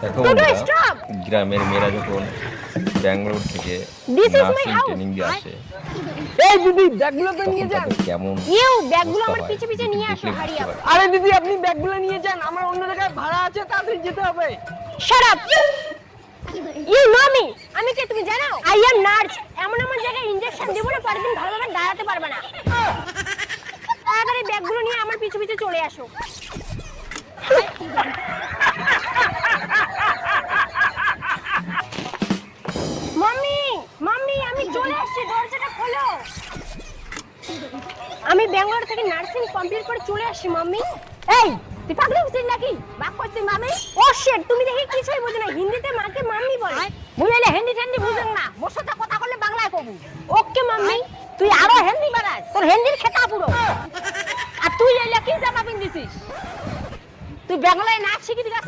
দেখো বন্ধুরা, গ্রামের মেয়েরা যখন ব্যাঙ্গালোর থেকে নার্সিং ট্রেনিং দিয়ে আসে, এই দিদি ব্যাগগুলো তো নিয়ে যান। কেমন ব্যাগগুলো আমার পিছে পিছে নিয়ে আসো, হারিয়ে। আরে দিদি আপনি ব্যাগগুলো নিয়ে যান, আমার অন্য জায়গায় ভাড়া আছে, তাড়াতাড়ি যেতে হবে। Shut up. You know me, আমি কে তুমি জানো? I am nurse. এমন এমন জায়গায় ইনজেকশন দেব না, পরের দিন ভালোভাবে দাঁড়াতে পারবে না। তাড়াতাড়ি ব্যাগগুলো নিয়ে আমার পিছে পিছে চলে আসো। মাম্মি, মাম্মি আমি চলে আসছি, দরজাটা খোলো। আমি ব্যাঙ্গালোর থেকে নার্সিং কমপ্লিট করে চলে আসছি মাম্মি। এই তুই পাগল হচ্ছিস নাকি? বাপ করছিস মামি? ও শিট, তুমি দেখি কিছুই বুঝো না, হিন্দিতে মাকে মাম্মি বলে। বুঝলে হিন্দি টেন্দি বুঝেন না, মোর সাথে কথা বললে বাংলায় কবু। ওকে মাম্মি, তুই আরো হিন্দি বানাস, তোর হিন্দির খেতা পুরো। আর তুই এলে কি জামা পিন্দিছিস? তুই বাংলায় নাচ শিখি দিগা